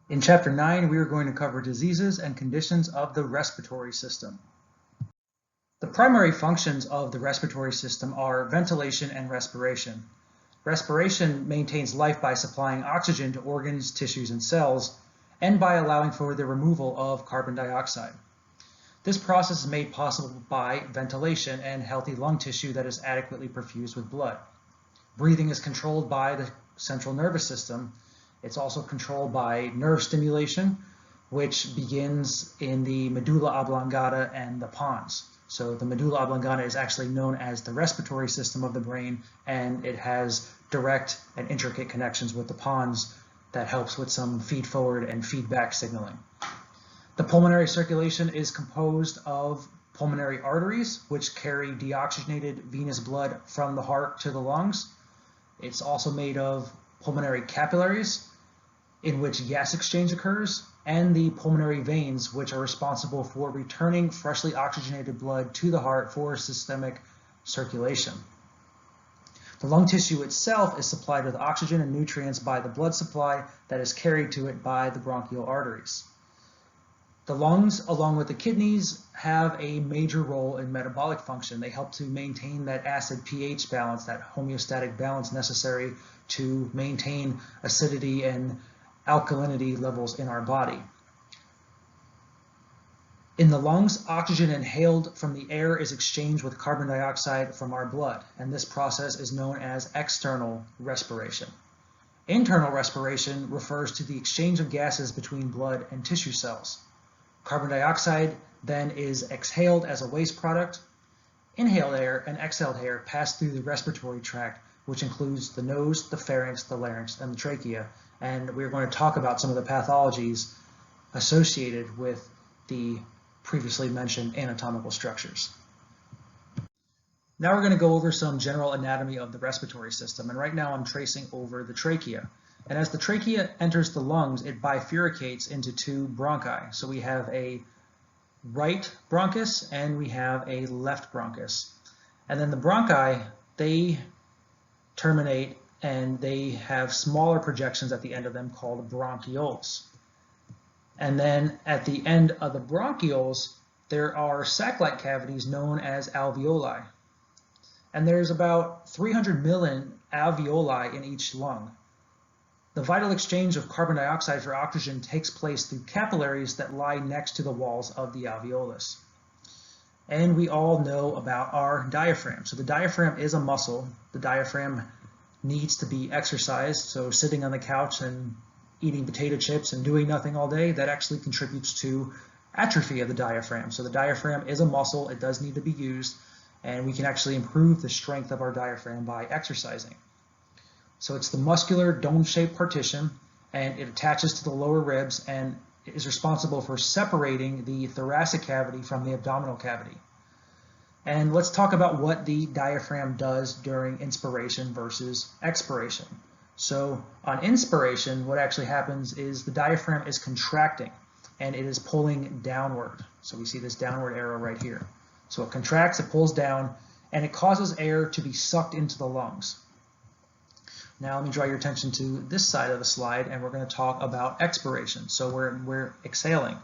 In Chapter 9, we are going to cover diseases and conditions of the respiratory system. The primary functions of the respiratory system are ventilation and respiration. Respiration maintains life by supplying oxygen to organs, tissues, and cells, and by allowing for the removal of carbon dioxide. This process is made possible by ventilation and healthy lung tissue that is adequately perfused with blood. Breathing is controlled by the central nervous system. It's also controlled by nerve stimulation, which begins in the medulla oblongata and the pons. So the medulla oblongata is actually known as the respiratory system of the brain, and it has direct and intricate connections with the pons that helps with some feed-forward and feedback signaling. The pulmonary circulation is composed of pulmonary arteries, which carry deoxygenated venous blood from the heart to the lungs. It's also made of pulmonary capillaries, in which gas exchange occurs, and the pulmonary veins, which are responsible for returning freshly oxygenated blood to the heart for systemic circulation. The lung tissue itself is supplied with oxygen and nutrients by the blood supply that is carried to it by the bronchial arteries. The lungs, along with the kidneys, have a major role in metabolic function. They help to maintain that acid pH balance, that homeostatic balance necessary to maintain acidity and alkalinity levels in our body. In the lungs, oxygen inhaled from the air is exchanged with carbon dioxide from our blood, and this process is known as external respiration. Internal respiration refers to the exchange of gases between blood and tissue cells. Carbon dioxide then is exhaled as a waste product. Inhaled air and exhaled air pass through the respiratory tract, which includes the nose, the pharynx, the larynx, and the trachea. And we're going to talk about some of the pathologies associated with the previously mentioned anatomical structures. Now we're going to go over some general anatomy of the respiratory system. And right now I'm tracing over the trachea. And as the trachea enters the lungs, it bifurcates into two bronchi. So we have a right bronchus and we have a left bronchus. And then the bronchi, they terminate and they have smaller projections at the end of them called bronchioles. And then at the end of the bronchioles, there are sac-like cavities known as alveoli. And there's about 300 million alveoli in each lung. The vital exchange of carbon dioxide for oxygen takes place through capillaries that lie next to the walls of the alveolus. And we all know about our diaphragm. So the diaphragm is a muscle. The diaphragm needs to be exercised. So sitting on the couch and eating potato chips and doing nothing all day, that actually contributes to atrophy of the diaphragm. So the diaphragm is a muscle. It does need to be used, and we can actually improve the strength of our diaphragm by exercising. So it's the muscular dome-shaped partition, and it attaches to the lower ribs and is responsible for separating the thoracic cavity from the abdominal cavity. And let's talk about what the diaphragm does during inspiration versus expiration. So on inspiration, what actually happens is the diaphragm is contracting and it is pulling downward. So we see this downward arrow right here. So it contracts, it pulls down, and it causes air to be sucked into the lungs. Now let me draw your attention to this side of the slide, and we're going to talk about expiration. So we're exhaling.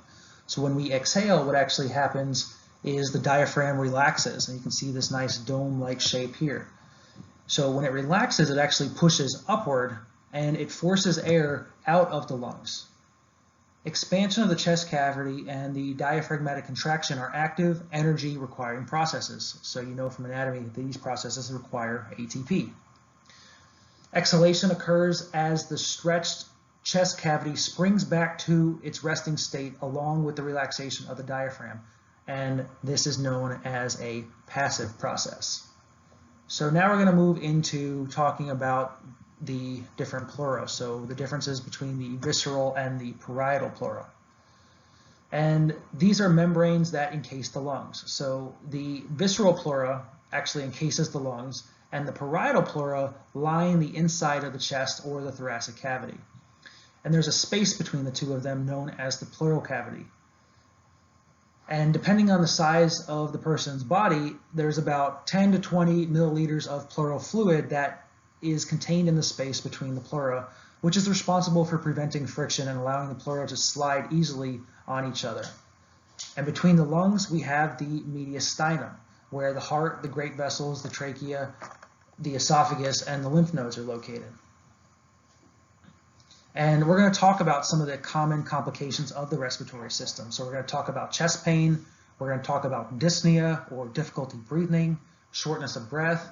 So when we exhale, what actually happens is the diaphragm relaxes, and you can see this nice dome-like shape here. So when it relaxes, it actually pushes upward, and it forces air out of the lungs. Expansion of the chest cavity and the diaphragmatic contraction are active, energy-requiring processes. So you know from anatomy, these processes require ATP. Exhalation occurs as the stretched chest cavity springs back to its resting state along with the relaxation of the diaphragm, and this is known as a passive process. So now we're going to move into talking about the different pleura, so the differences between the visceral and the parietal pleura. And these are membranes that encase the lungs. So the visceral pleura actually encases the lungs, and the parietal pleura line the inside of the chest or the thoracic cavity. And there's a space between the two of them known as the pleural cavity. And depending on the size of the person's body, there's about 10 to 20 milliliters of pleural fluid that is contained in the space between the pleura, which is responsible for preventing friction and allowing the pleura to slide easily on each other. And between the lungs, we have the mediastinum, where the heart, the great vessels, the trachea, the esophagus, and the lymph nodes are located. And we're going to talk about some of the common complications of the respiratory system. So we're going to talk about chest pain, we're going to talk about dyspnea or difficulty breathing, shortness of breath.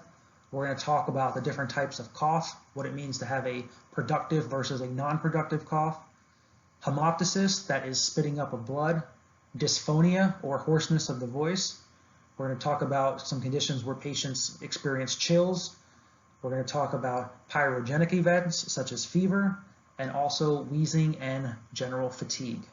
We're going to talk about the different types of cough, what it means to have a productive versus a non-productive cough, hemoptysis, that is spitting up of blood, dysphonia or hoarseness of the voice. We're going to talk about some conditions where patients experience chills. We're going to talk about pyrogenic events such as fever, and also wheezing and general fatigue.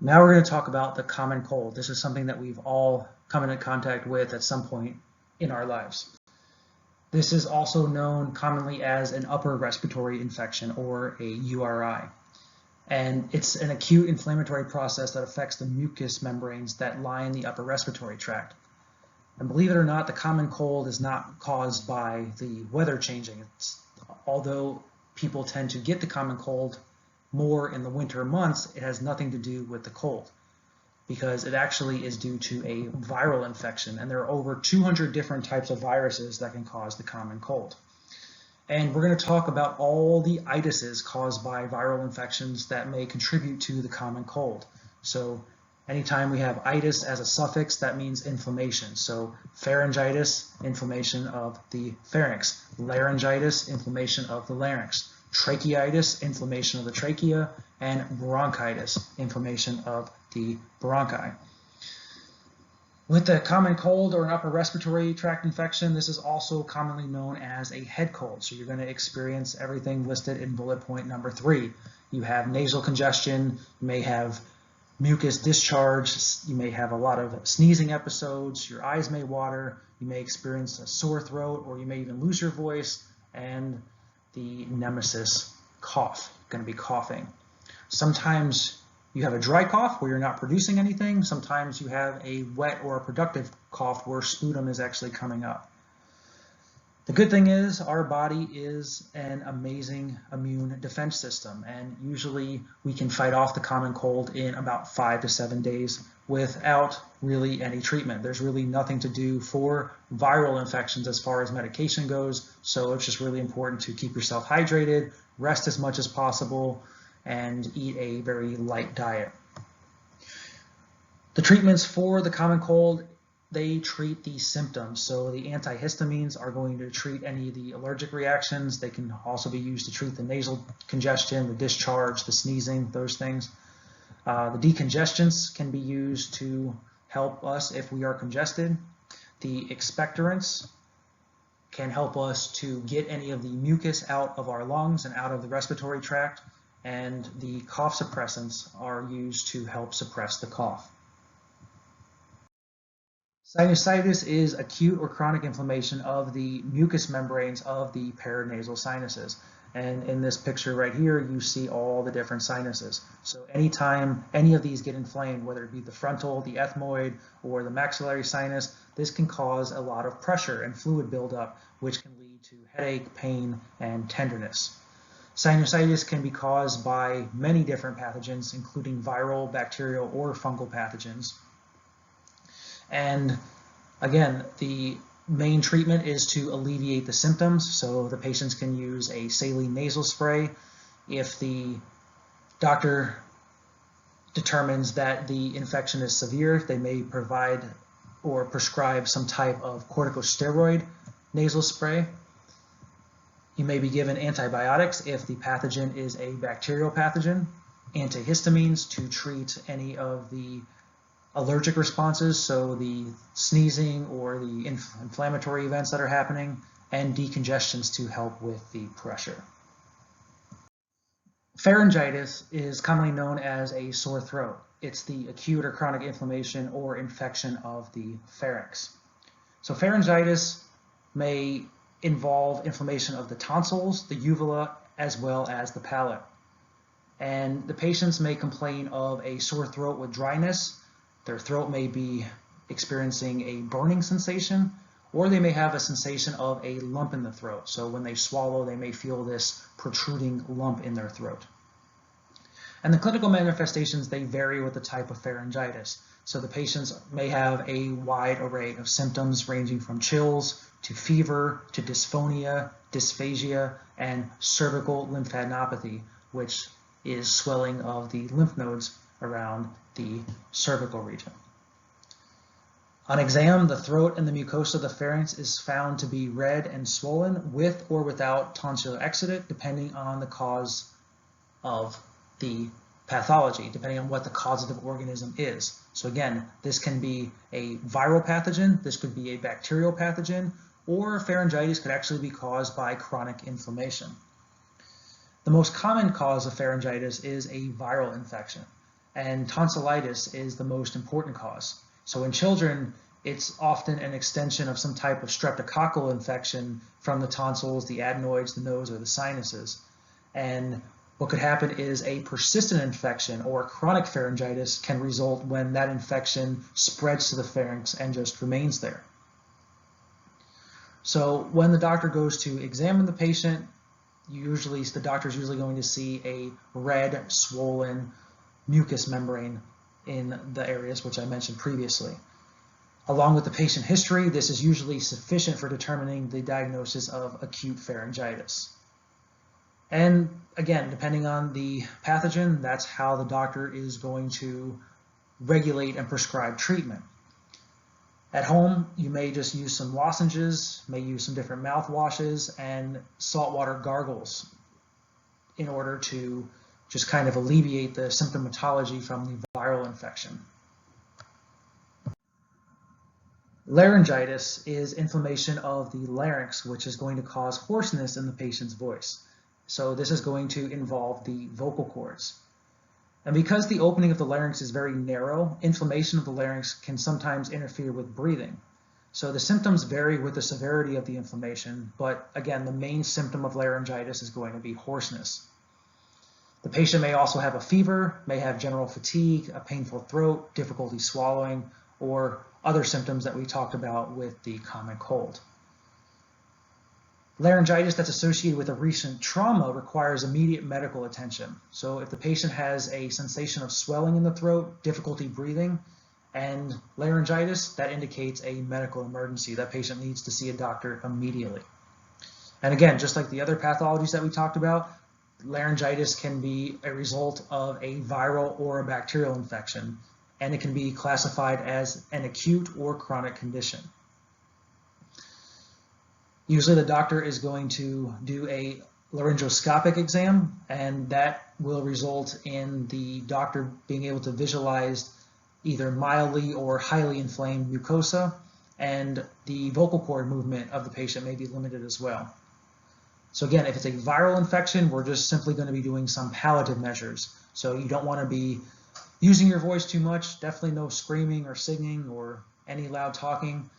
Now we're going to talk about the common cold. This is something that we've all come into contact with at some point in our lives. This is also known commonly as an upper respiratory infection, or a URI. And it's an acute inflammatory process that affects the mucous membranes that line the upper respiratory tract. And believe it or not, the common cold is not caused by the weather changing. Although people tend to get the common cold more in the winter months, it has nothing to do with the cold, because it actually is due to a viral infection, and there are over 200 different types of viruses that can cause the common cold. And we're going to talk about all the itises caused by viral infections that may contribute to the common cold. So anytime we have itis as a suffix, that means inflammation. So pharyngitis, inflammation of the pharynx; laryngitis, inflammation of the larynx; tracheitis, inflammation of the trachea; and bronchitis, inflammation of the bronchi. With a common cold or an upper respiratory tract infection, this is also commonly known as a head cold. So you're going to experience everything listed in bullet point number 3. You have nasal congestion, you may have mucus discharge, you may have a lot of sneezing episodes, your eyes may water, you may experience a sore throat, or you may even lose your voice, and the nemesis cough. You're going to be coughing. Sometimes you have a dry cough where you're not producing anything. Sometimes you have a wet or a productive cough where sputum is actually coming up. The good thing is our body is an amazing immune defense system, and usually we can fight off the common cold in about 5 to 7 days without really any treatment. There's really nothing to do for viral infections as far as medication goes, so it's just really important to keep yourself hydrated, rest as much as possible, and eat a very light diet. The treatments for the common cold, they treat the symptoms. So the antihistamines are going to treat any of the allergic reactions. They can also be used to treat the nasal congestion, the discharge, the sneezing, those things. The decongestants can be used to help us if we are congested. The expectorants can help us to get any of the mucus out of our lungs and out of the respiratory tract. And the cough suppressants are used to help suppress the cough. Sinusitis is acute or chronic inflammation of the mucous membranes of the paranasal sinuses. And in this picture right here, you see all the different sinuses. So anytime any of these get inflamed, whether it be the frontal, the ethmoid, or the maxillary sinus, this can cause a lot of pressure and fluid buildup, which can lead to headache, pain, and tenderness. Sinusitis can be caused by many different pathogens, including viral, bacterial, or fungal pathogens. And again, the main treatment is to alleviate the symptoms. So the patients can use a saline nasal spray. If the doctor determines that the infection is severe, they may provide or prescribe some type of corticosteroid nasal spray. You may be given antibiotics if the pathogen is a bacterial pathogen, antihistamines to treat any of the allergic responses, so the sneezing or the inflammatory events that are happening, and decongestants to help with the pressure. Pharyngitis is commonly known as a sore throat. It's the acute or chronic inflammation or infection of the pharynx. So pharyngitis may involve inflammation of the tonsils, the uvula, as well as the palate. And the patients may complain of a sore throat with dryness. Their throat may be experiencing a burning sensation, or they may have a sensation of a lump in the throat. So when they swallow, they may feel this protruding lump in their throat. And the clinical manifestations, they vary with the type of pharyngitis. So the patients may have a wide array of symptoms ranging from chills to fever to dysphonia, dysphagia, and cervical lymphadenopathy, which is swelling of the lymph nodes around the cervical region. On exam, the throat and the mucosa of the pharynx is found to be red and swollen with or without tonsillar exudate, depending on the cause of the pathology, depending on what the causative organism is. So again, this can be a viral pathogen, this could be a bacterial pathogen, or pharyngitis could actually be caused by chronic inflammation. The most common cause of pharyngitis is a viral infection, and tonsillitis is the most important cause. So in children, it's often an extension of some type of streptococcal infection from the tonsils, the adenoids, the nose, or the sinuses. And what could happen is a persistent infection or chronic pharyngitis can result when that infection spreads to the pharynx and just remains there. So when the doctor goes to examine the patient, the doctor is usually going to see a red, swollen mucous membrane in the areas which I mentioned previously. Along with the patient history, this is usually sufficient for determining the diagnosis of acute pharyngitis. And again, depending on the pathogen, that's how the doctor is going to regulate and prescribe treatment. At home, you may just use some lozenges, may use some different mouthwashes, and saltwater gargles in order to just kind of alleviate the symptomatology from the viral infection. Laryngitis is inflammation of the larynx, which is going to cause hoarseness in the patient's voice. So this is going to involve the vocal cords. And because the opening of the larynx is very narrow, inflammation of the larynx can sometimes interfere with breathing. So the symptoms vary with the severity of the inflammation, but again, the main symptom of laryngitis is going to be hoarseness. The patient may also have a fever, may have general fatigue, a painful throat, difficulty swallowing, or other symptoms that we talked about with the common cold. Laryngitis that's associated with a recent trauma requires immediate medical attention. So if the patient has a sensation of swelling in the throat, difficulty breathing, and laryngitis, that indicates a medical emergency. That patient needs to see a doctor immediately. And again, just like the other pathologies that we talked about, laryngitis can be a result of a viral or a bacterial infection, and it can be classified as an acute or chronic condition. Usually the doctor is going to do a laryngoscopic exam, and that will result in the doctor being able to visualize either mildly or highly inflamed mucosa, and the vocal cord movement of the patient may be limited as well. So again, if it's a viral infection, we're just simply going to be doing some palliative measures. So you don't want to be using your voice too much, definitely no screaming or singing or any loud talking.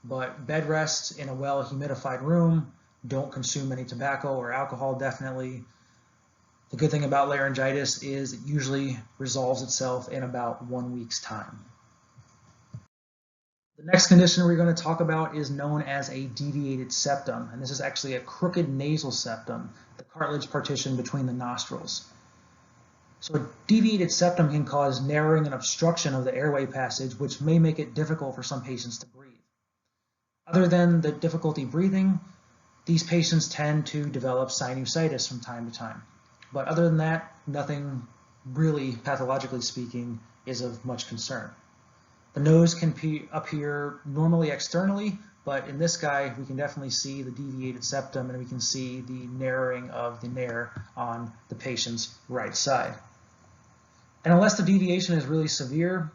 But bed rest in a well humidified room, don't consume any tobacco or alcohol, definitely. The good thing about laryngitis is it usually resolves itself in about 1 week's time. The next condition we're going to talk about is known as a deviated septum, and this is actually a crooked nasal septum, the cartilage partition between the nostrils. So a deviated septum can cause narrowing and obstruction of the airway passage, which may make it difficult for some patients to breathe. Other than the difficulty breathing, these patients tend to develop sinusitis from time to time. But other than that, nothing really, pathologically speaking, is of much concern. The nose can appear normally externally, but in this guy, we can definitely see the deviated septum, and we can see the narrowing of the nair on the patient's right side. And unless the deviation is really severe,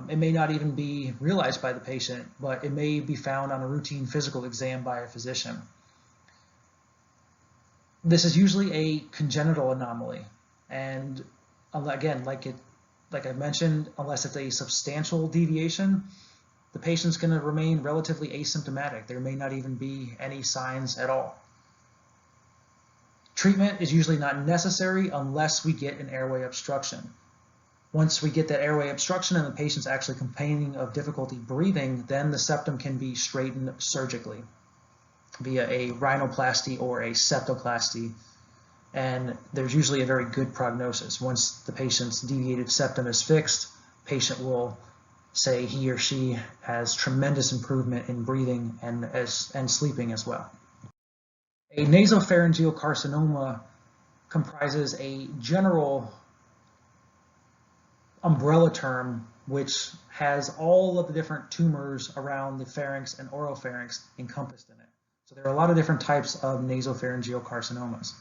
it may not even be realized by the patient, but it may be found on a routine physical exam by a physician. This is usually a congenital anomaly, and again, like I mentioned, unless it's a substantial deviation, the patient's going to remain relatively asymptomatic. There may not even be any signs at all. Treatment is usually not necessary unless we get an airway obstruction. Once we get that airway obstruction and the patient's actually complaining of difficulty breathing, then the septum can be straightened surgically via a rhinoplasty or a septoplasty, and there's usually a very good prognosis. Once the patient's deviated septum is fixed, patient will say he or she has tremendous improvement in breathing and sleeping as well. A nasopharyngeal carcinoma comprises a general umbrella term which has all of the different tumors around the pharynx and oropharynx encompassed in it. So there are a lot of different types of nasopharyngeal carcinomas.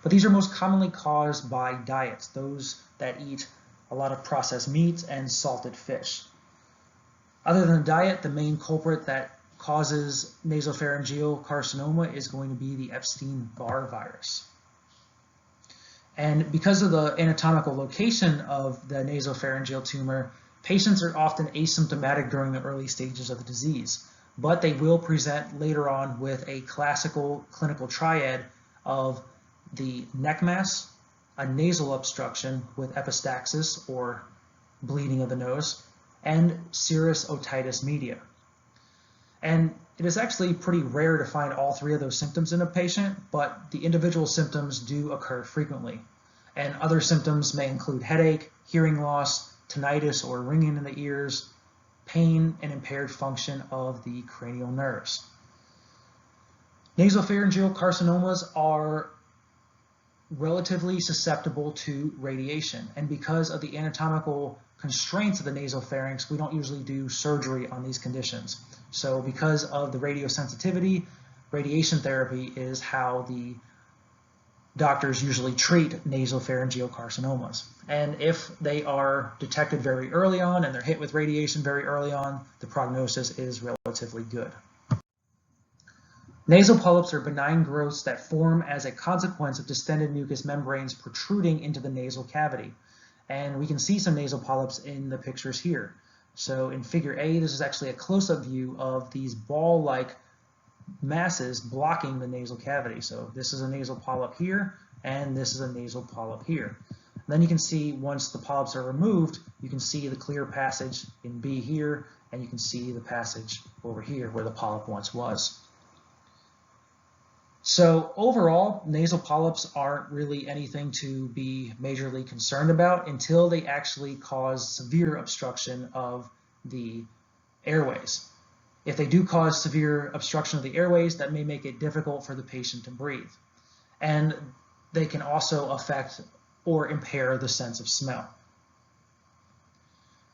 But these are most commonly caused by diets, those that eat a lot of processed meats and salted fish. Other than diet, the main culprit that causes nasopharyngeal carcinoma is going to be the Epstein-barr virus. And because of the anatomical location of the nasopharyngeal tumor, patients are often asymptomatic during the early stages of the disease, but they will present later on with a classical clinical triad of the neck mass, a nasal obstruction with epistaxis or bleeding of the nose, and serous otitis media. And it is actually pretty rare to find all three of those symptoms in a patient, but the individual symptoms do occur frequently. And other symptoms may include headache, hearing loss, tinnitus or ringing in the ears, pain, and impaired function of the cranial nerves. Nasopharyngeal carcinomas are relatively susceptible to radiation, and because of the anatomical constraints of the nasopharynx, we don't usually do surgery on these conditions. So because of the radiosensitivity, radiation therapy is how the doctors usually treat nasopharyngeal carcinomas. And if they are detected very early on and they're hit with radiation very early on, the prognosis is relatively good. Nasal polyps are benign growths that form as a consequence of distended mucous membranes protruding into the nasal cavity. And we can see some nasal polyps in the pictures here. So in figure A, this is actually a close-up view of these ball-like masses blocking the nasal cavity. So this is a nasal polyp here, and this is a nasal polyp here. And then you can see once the polyps are removed, you can see the clear passage in B here, and you can see the passage over here where the polyp once was. So overall, nasal polyps aren't really anything to be majorly concerned about until they actually cause severe obstruction of the airways. If they do cause severe obstruction of the airways, that may make it difficult for the patient to breathe. And they can also affect or impair the sense of smell.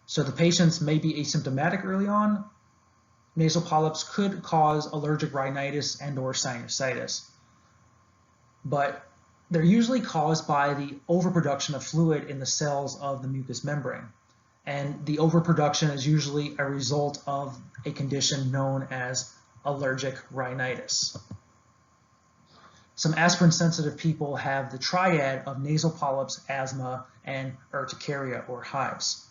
So the patients may be asymptomatic early on. Nasal polyps could cause allergic rhinitis and or sinusitis, but they're usually caused by the overproduction of fluid in the cells of the mucous membrane. And the overproduction is usually a result of a condition known as allergic rhinitis. Some aspirin-sensitive people have the triad of nasal polyps, asthma, and urticaria or hives.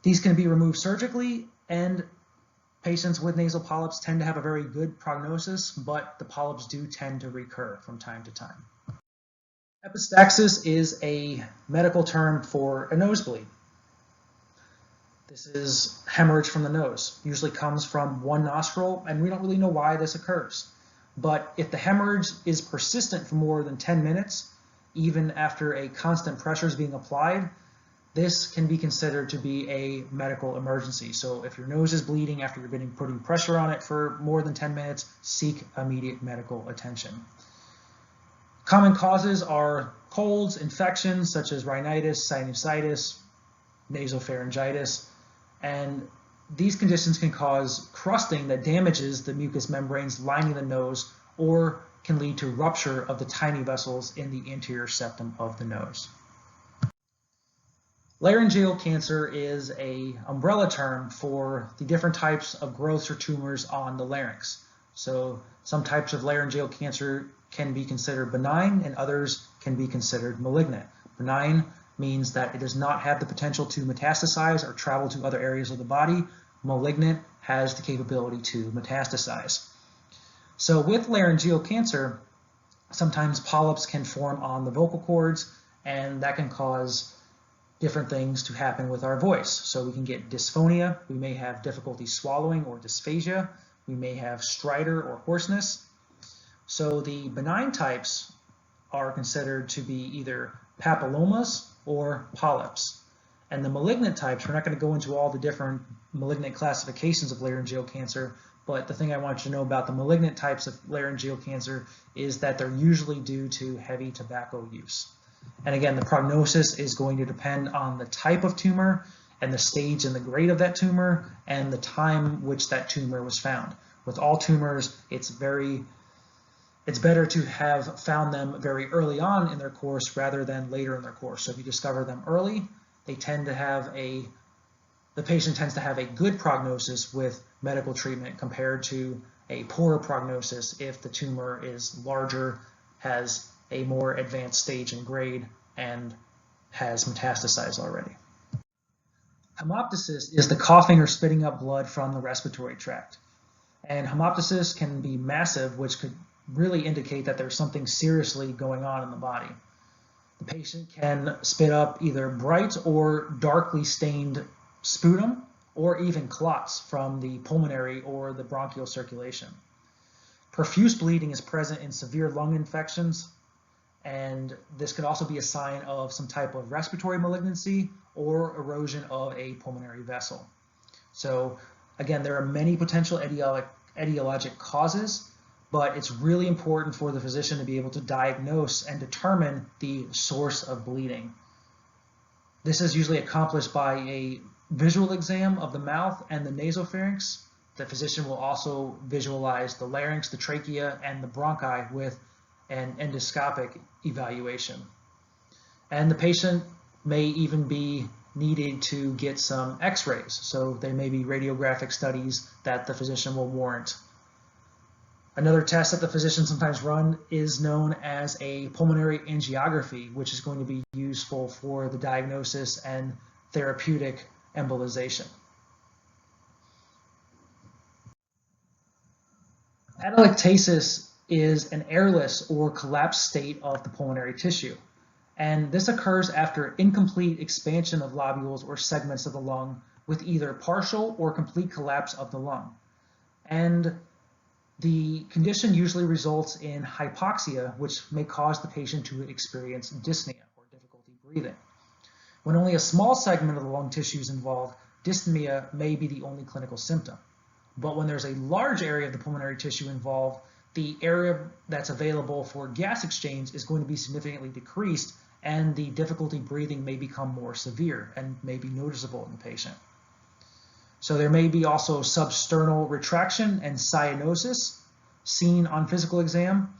These can be removed surgically, and patients with nasal polyps tend to have a very good prognosis, but the polyps do tend to recur from time to time. Epistaxis is a medical term for a nosebleed. This is hemorrhage from the nose. Usually comes from one nostril, and we don't really know why this occurs. But if the hemorrhage is persistent for more than 10 minutes, even after a constant pressure is being applied, this can be considered to be a medical emergency. So if your nose is bleeding after you've been putting pressure on it for more than 10 minutes, seek immediate medical attention. Common causes are colds, infections such as rhinitis, sinusitis, nasopharyngitis, and these conditions can cause crusting that damages the mucous membranes lining the nose or can lead to rupture of the tiny vessels in the anterior septum of the nose. Laryngeal cancer is an umbrella term for the different types of growths or tumors on the larynx. So some types of laryngeal cancer can be considered benign and others can be considered malignant. Benign means that it does not have the potential to metastasize or travel to other areas of the body. Malignant has the capability to metastasize. So with laryngeal cancer, sometimes polyps can form on the vocal cords, and that can cause different things to happen with our voice. So we can get dysphonia, we may have difficulty swallowing or dysphagia, we may have stridor or hoarseness. So the benign types are considered to be either papillomas or polyps. And the malignant types, we're not going to go into all the different malignant classifications of laryngeal cancer, but the thing I want you to know about the malignant types of laryngeal cancer is that they're usually due to heavy tobacco use. And again, the prognosis is going to depend on the type of tumor and the stage and the grade of that tumor and the time which that tumor was found. With all tumors, it's better to have found them very early on in their course rather than later in their course. So if you discover them early, the patient tends to have a good prognosis with medical treatment compared to a poorer prognosis if the tumor is larger, has a more advanced stage and grade, and has metastasized already. Hemoptysis is the coughing or spitting up blood from the respiratory tract. And hemoptysis can be massive, which could really indicate that there's something seriously going on in the body. The patient can spit up either bright or darkly stained sputum or even clots from the pulmonary or the bronchial circulation. Profuse bleeding is present in severe lung infections, and this could also be a sign of some type of respiratory malignancy or erosion of a pulmonary vessel. So again, there are many potential etiologic causes, but it's really important for the physician to be able to diagnose and determine the source of bleeding. This is usually accomplished by a visual exam of the mouth and the nasopharynx. The physician will also visualize the larynx, the trachea, and the bronchi with an endoscopic evaluation. And the patient may even be needed to get some x-rays, so there may be radiographic studies that the physician will warrant. Another test that the physician sometimes run is known as a pulmonary angiography, which is going to be useful for the diagnosis and therapeutic embolization. Atelectasis is an airless or collapsed state of the pulmonary tissue, and this occurs after incomplete expansion of lobules or segments of the lung with either partial or complete collapse of the lung. And the condition usually results in hypoxia, which may cause the patient to experience dyspnea or difficulty breathing. When only a small segment of the lung tissue is involved, dyspnea may be the only clinical symptom. But when there's a large area of the pulmonary tissue involved, the area that's available for gas exchange is going to be significantly decreased, and the difficulty breathing may become more severe and may be noticeable in the patient. So there may be also substernal retraction and cyanosis seen on physical exam.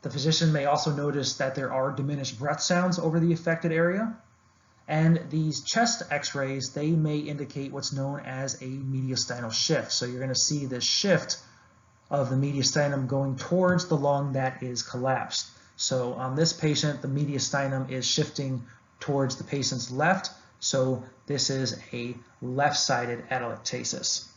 The physician may also notice that there are diminished breath sounds over the affected area. And these chest x-rays, they may indicate what's known as a mediastinal shift. So you're going to see this shift of the mediastinum going towards the lung that is collapsed. So on this patient, the mediastinum is shifting towards the patient's left. So this is a left-sided atelectasis.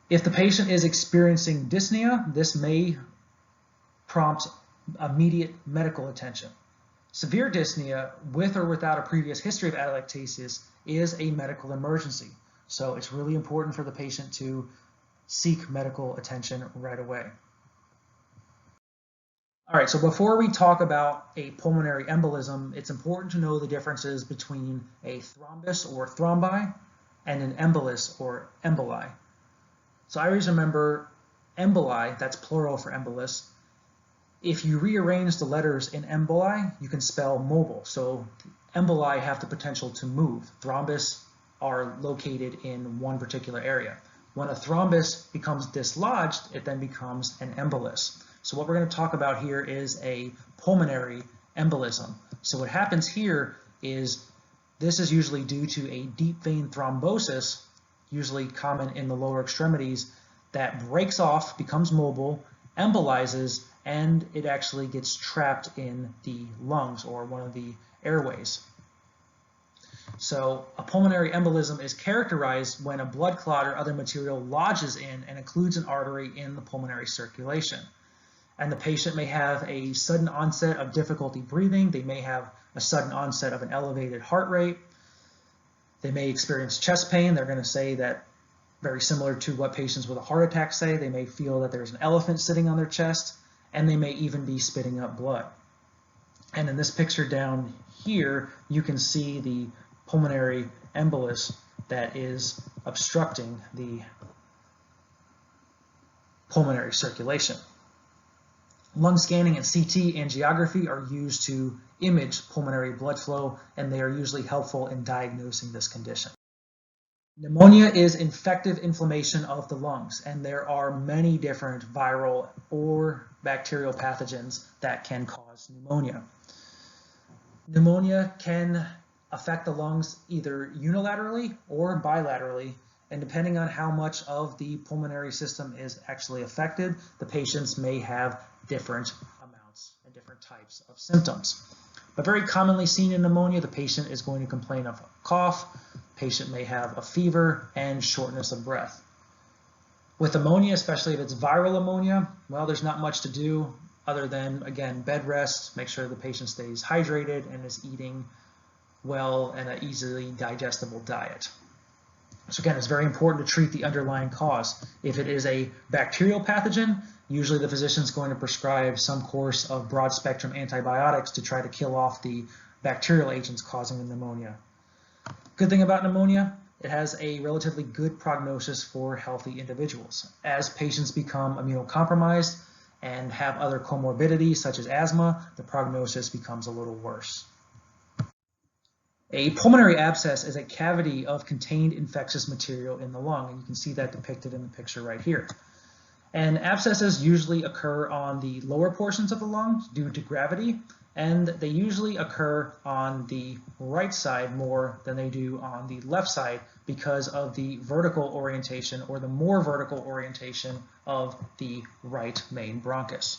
If the patient is experiencing dyspnea, this may prompt immediate medical attention. Severe dyspnea, with or without a previous history of atelectasis, is a medical emergency. So it's really important for the patient to seek medical attention right away. All right, so before we talk about a pulmonary embolism, it's important to know the differences between a thrombus or thrombi and an embolus or emboli. So I always remember emboli, that's plural for embolus. If you rearrange the letters in emboli, you can spell mobile. So emboli have the potential to move. Thrombus are located in one particular area. When a thrombus becomes dislodged, it then becomes an embolus. So what we're going to talk about here is a pulmonary embolism. So what happens here is this is usually due to a deep vein thrombosis, usually common in the lower extremities, that breaks off, becomes mobile, embolizes, and it actually gets trapped in the lungs or one of the airways. So a pulmonary embolism is characterized when a blood clot or other material lodges in and occludes an artery in the pulmonary circulation. And the patient may have a sudden onset of difficulty breathing. They may have a sudden onset of an elevated heart rate. They may experience chest pain. They're going to say that, very similar to what patients with a heart attack say, they may feel that there's an elephant sitting on their chest, and they may even be spitting up blood. And in this picture down here, you can see the pulmonary embolus that is obstructing the pulmonary circulation. Lung scanning and CT angiography are used to image pulmonary blood flow, and they are usually helpful in diagnosing this condition. Pneumonia is infective inflammation of the lungs, and there are many different viral or bacterial pathogens that can cause pneumonia. Pneumonia can affect the lungs either unilaterally or bilaterally, and depending on how much of the pulmonary system is actually affected, the patients may have different amounts and different types of symptoms. But very commonly seen in pneumonia, the patient is going to complain of a cough, patient may have a fever, and shortness of breath. With pneumonia, especially if it's viral pneumonia, well, there's not much to do other than, again, bed rest, make sure the patient stays hydrated and is eating well and an easily digestible diet. So again, it's very important to treat the underlying cause. If it is a bacterial pathogen, usually the physician is going to prescribe some course of broad-spectrum antibiotics to try to kill off the bacterial agents causing the pneumonia. Good thing about pneumonia, it has a relatively good prognosis for healthy individuals. As patients become immunocompromised and have other comorbidities such as asthma, the prognosis becomes a little worse. A pulmonary abscess is a cavity of contained infectious material in the lung, and you can see that depicted in the picture right here. And abscesses usually occur on the lower portions of the lung due to gravity, and they usually occur on the right side more than they do on the left side because of the vertical orientation or the more vertical orientation of the right main bronchus.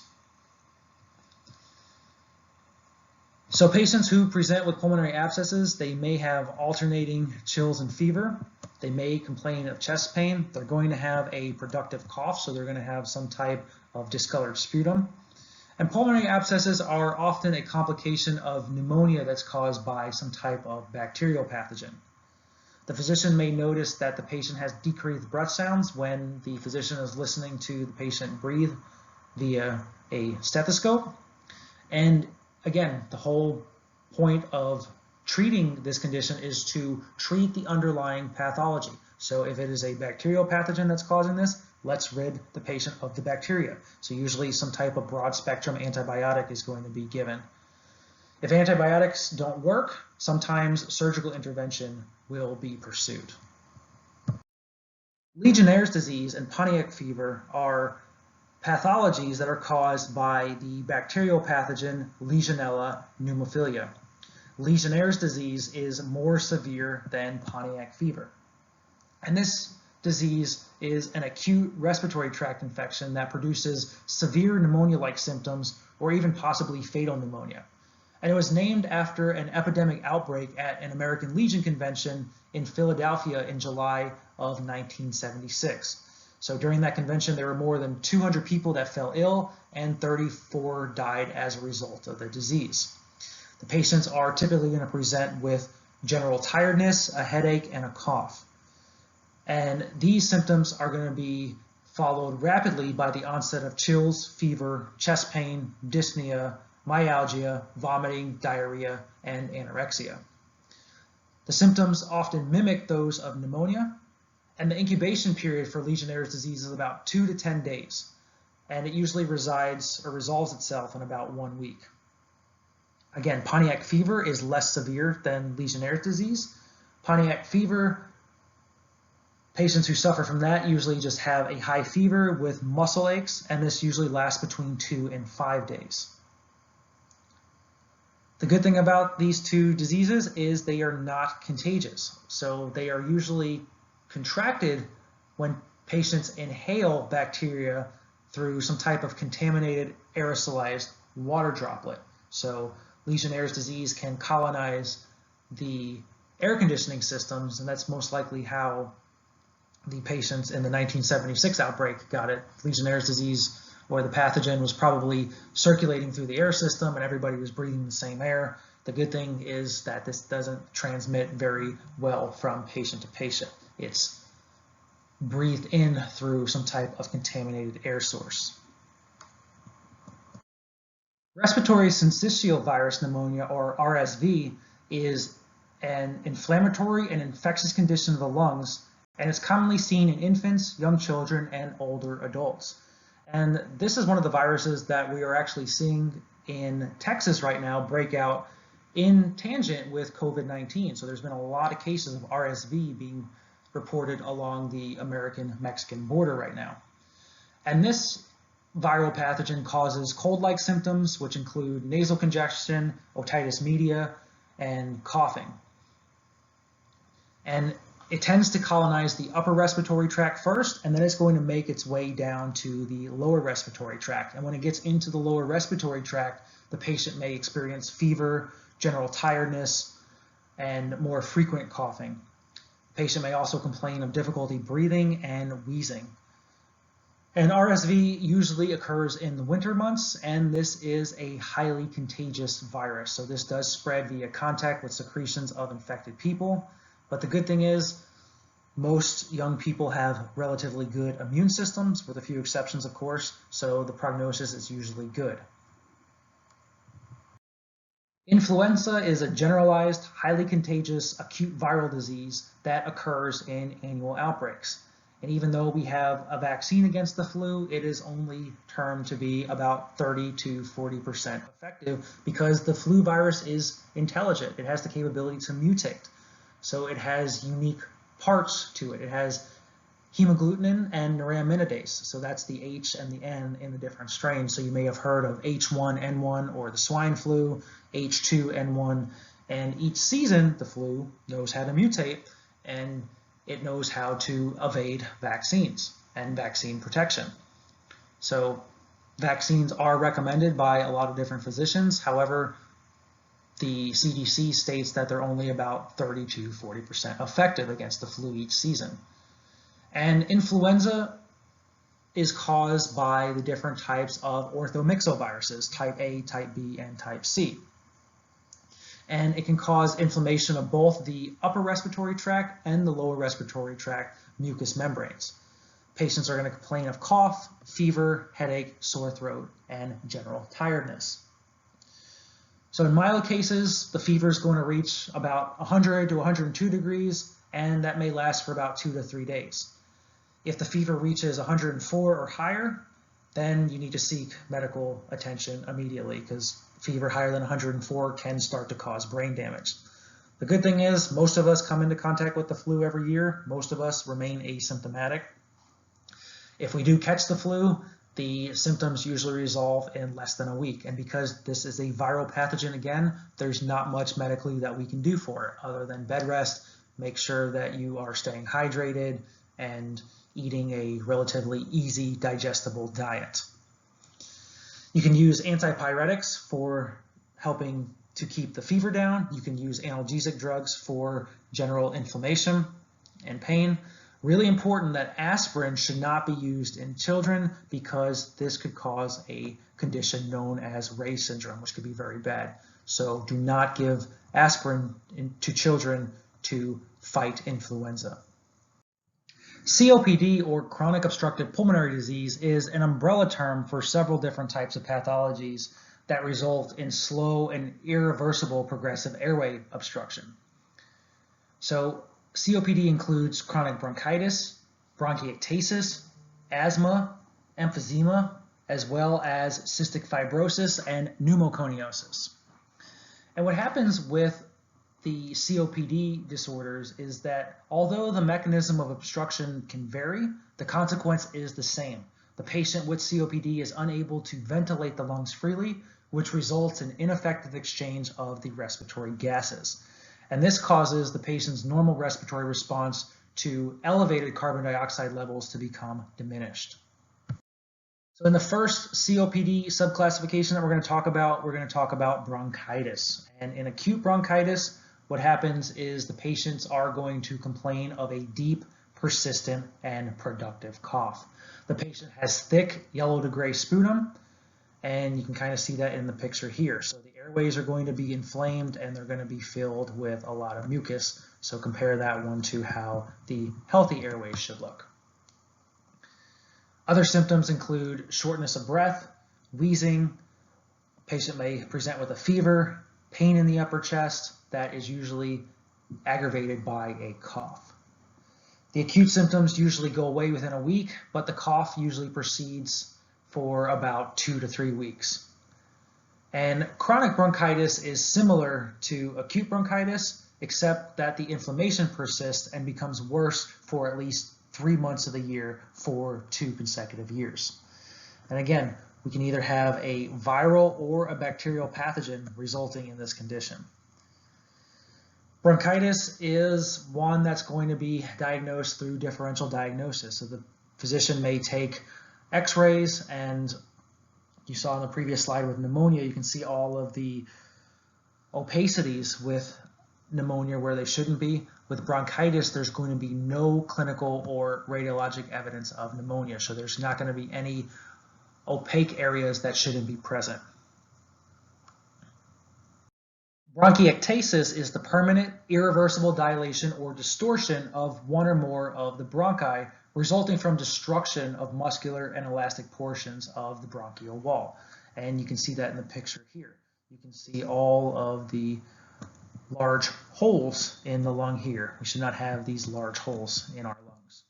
So patients who present with pulmonary abscesses, they may have alternating chills and fever. They may complain of chest pain. They're going to have a productive cough, so they're going to have some type of discolored sputum. And pulmonary abscesses are often a complication of pneumonia that's caused by some type of bacterial pathogen. The physician may notice that the patient has decreased breath sounds when the physician is listening to the patient breathe via a stethoscope. And again, the whole point of treating this condition is to treat the underlying pathology. So if it is a bacterial pathogen that's causing this, let's rid the patient of the bacteria. So usually some type of broad-spectrum antibiotic is going to be given. If antibiotics don't work, sometimes surgical intervention will be pursued. Legionnaire's disease and Pontiac fever are pathologies that are caused by the bacterial pathogen Legionella pneumophilia. Legionnaire's disease is more severe than Pontiac fever. And this disease is an acute respiratory tract infection that produces severe pneumonia-like symptoms or even possibly fatal pneumonia. And it was named after an epidemic outbreak at an American Legion convention in Philadelphia in July of 1976. So during that convention, there were more than 200 people that fell ill and 34 died as a result of the disease. The patients are typically going to present with general tiredness, a headache, and a cough. And these symptoms are going to be followed rapidly by the onset of chills, fever, chest pain, dyspnea, myalgia, vomiting, diarrhea, and anorexia. The symptoms often mimic those of pneumonia, and the incubation period for Legionnaire's disease is about 2 to 10 days, and it usually resides or resolves itself in about 1 week. Again, Pontiac fever is less severe than Legionnaire's disease. Pontiac fever, patients who suffer from that usually just have a high fever with muscle aches, and this usually lasts between 2 and 5 days. The good thing about these two diseases is they are not contagious. So they are usually contracted when patients inhale bacteria through some type of contaminated aerosolized water droplet. So Legionnaire's disease can colonize the air conditioning systems, and that's most likely how the patients in the 1976 outbreak got it. Legionnaire's disease or the pathogen was probably circulating through the air system and everybody was breathing the same air. The good thing is that this doesn't transmit very well from patient to patient. It's breathed in through some type of contaminated air source. Respiratory syncytial virus pneumonia, or RSV, is an inflammatory and infectious condition of the lungs, and it's commonly seen in infants, young children, and older adults. And this is one of the viruses that we are actually seeing in Texas right now break out in tangent with COVID-19. So there's been a lot of cases of RSV being reported along the American-Mexican border right now. And this viral pathogen causes cold-like symptoms, which include nasal congestion, otitis media, and coughing. And it tends to colonize the upper respiratory tract first, and then it's going to make its way down to the lower respiratory tract. And when it gets into the lower respiratory tract, the patient may experience fever, general tiredness, and more frequent coughing. The patient may also complain of difficulty breathing and wheezing. And RSV usually occurs in the winter months, and this is a highly contagious virus. So this does spread via contact with secretions of infected people. But the good thing is most young people have relatively good immune systems, with a few exceptions, of course, so the prognosis is usually good. Influenza is a generalized, highly contagious, acute viral disease that occurs in annual outbreaks. And even though we have a vaccine against the flu, it is only termed to be about 30 to 40% effective because the flu virus is intelligent. It has the capability to mutate. So it has unique parts to it. It has hemagglutinin and neuraminidase. So that's the H and the N in the different strains. So you may have heard of H1N1 or the swine flu, H2N1, and each season the flu knows how to mutate, and it knows how to evade vaccines and vaccine protection. So vaccines are recommended by a lot of different physicians. However, the CDC states that they're only about 30 to 40% effective against the flu each season. And influenza is caused by the different types of orthomyxoviruses, type A, type B, and type C. And it can cause inflammation of both the upper respiratory tract and the lower respiratory tract mucous membranes. Patients are going to complain of cough, fever, headache, sore throat, and general tiredness. So in mild cases, the fever is going to reach about 100 to 102 degrees, and that may last for about 2 to 3 days. If the fever reaches 104 or higher, then you need to seek medical attention immediately, because fever higher than 104 can start to cause brain damage. The good thing is most of us come into contact with the flu every year. Most of us remain asymptomatic. If we do catch the flu, the symptoms usually resolve in less than a week. And because this is a viral pathogen, again, there's not much medically that we can do for it other than bed rest, make sure that you are staying hydrated, and eating a relatively easy, digestible diet. You can use antipyretics for helping to keep the fever down. You can use analgesic drugs for general inflammation and pain. Really important that aspirin should not be used in children because this could cause a condition known as Rey syndrome, which could be very bad. So do not give aspirin to children to fight influenza. COPD, or chronic obstructive pulmonary disease, is an umbrella term for several different types of pathologies that result in slow and irreversible progressive airway obstruction. So COPD includes chronic bronchitis, bronchiectasis, asthma, emphysema, as well as cystic fibrosis and pneumoconiosis. And what happens with the COPD disorders is that although the mechanism of obstruction can vary, the consequence is the same. The patient with COPD is unable to ventilate the lungs freely, which results in ineffective exchange of the respiratory gases. And this causes the patient's normal respiratory response to elevated carbon dioxide levels to become diminished. So in the first COPD subclassification that we're going to talk about bronchitis. And in acute bronchitis, what happens is the patients are going to complain of a deep, persistent, and productive cough. The patient has thick yellow to gray sputum, and you can kind of see that in the picture here. So the airways are going to be inflamed and they're going to be filled with a lot of mucus. So compare that one to how the healthy airways should look. Other symptoms include shortness of breath, wheezing. Patient may present with a fever, pain in the upper chest that is usually aggravated by a cough. The acute symptoms usually go away within a week, but the cough usually proceeds for about 2 to 3 weeks. And chronic bronchitis is similar to acute bronchitis, except that the inflammation persists and becomes worse for at least 3 months of the year for 2 consecutive years. And again, we can either have a viral or a bacterial pathogen resulting in this condition. Bronchitis is one that's going to be diagnosed through differential diagnosis. So the physician may take X-rays, and you saw in the previous slide with pneumonia, you can see all of the opacities with pneumonia where they shouldn't be. With bronchitis, there's going to be no clinical or radiologic evidence of pneumonia, so there's not going to be any opaque areas that shouldn't be present. Bronchiectasis is the permanent, irreversible dilation or distortion of one or more of the bronchi, resulting from destruction of muscular and elastic portions of the bronchial wall. And you can see that in the picture here. You can see all of the large holes in the lung here. We should not have these large holes in our lungs.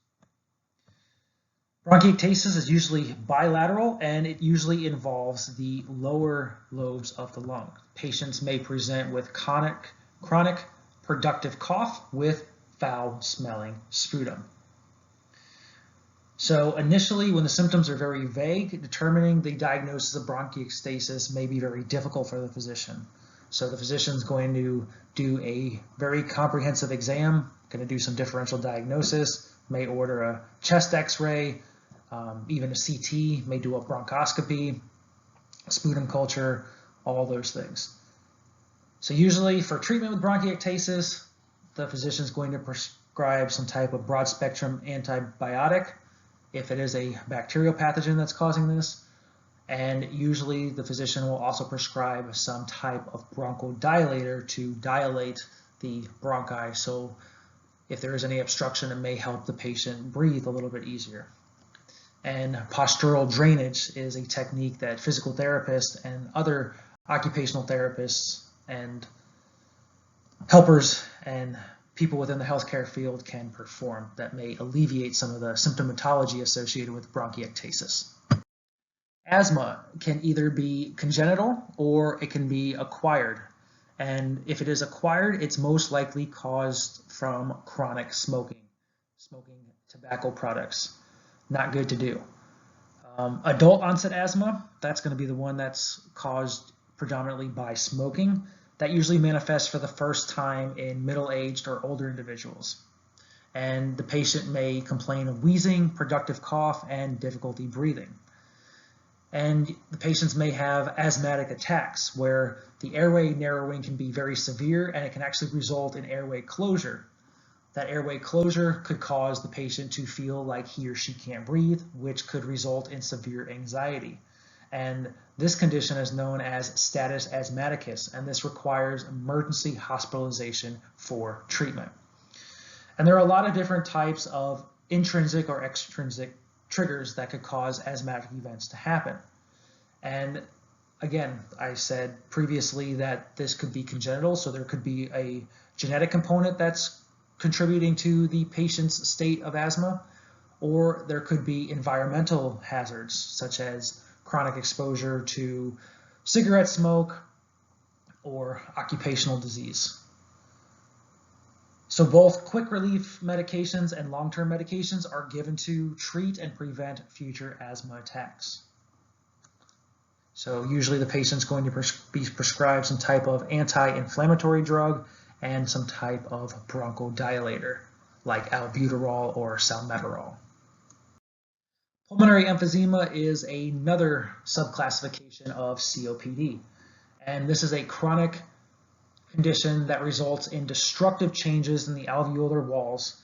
Bronchiectasis is usually bilateral, and it usually involves the lower lobes of the lung. Patients may present with chronic productive cough with foul-smelling sputum. So initially, when the symptoms are very vague, determining the diagnosis of bronchiectasis may be very difficult for the physician. So the physician is going to do a very comprehensive exam, going to do some differential diagnosis, may order a chest x-ray, even a CT, may do a bronchoscopy, sputum culture, all those things. So usually for treatment with bronchiectasis, the physician is going to prescribe some type of broad spectrum antibiotic if it is a bacterial pathogen that's causing this. And usually the physician will also prescribe some type of bronchodilator to dilate the bronchi. So if there is any obstruction, it may help the patient breathe a little bit easier. And postural drainage is a technique that physical therapists and other occupational therapists and helpers and people within the healthcare field can perform that may alleviate some of the symptomatology associated with bronchiectasis. Asthma can either be congenital or it can be acquired. And if it is acquired, it's most likely caused from chronic smoking tobacco products. Not good to do. Adult onset asthma, that's going to be the one that's caused predominantly by smoking. That usually manifests for the first time in middle-aged or older individuals. And the patient may complain of wheezing, productive cough, and difficulty breathing. And the patients may have asthmatic attacks where the airway narrowing can be very severe and it can actually result in airway closure. That airway closure could cause the patient to feel like he or she can't breathe, which could result in severe anxiety. And this condition is known as status asthmaticus, and this requires emergency hospitalization for treatment. And there are a lot of different types of intrinsic or extrinsic triggers that could cause asthmatic events to happen. And again, I said previously that this could be congenital, so there could be a genetic component that's contributing to the patient's state of asthma, or there could be environmental hazards such as chronic exposure to cigarette smoke or occupational disease. So both quick relief medications and long-term medications are given to treat and prevent future asthma attacks. So usually the patient's going to be prescribed some type of anti-inflammatory drug and some type of bronchodilator like albuterol or salmeterol. Pulmonary emphysema is another subclassification of COPD, and this is a chronic condition that results in destructive changes in the alveolar walls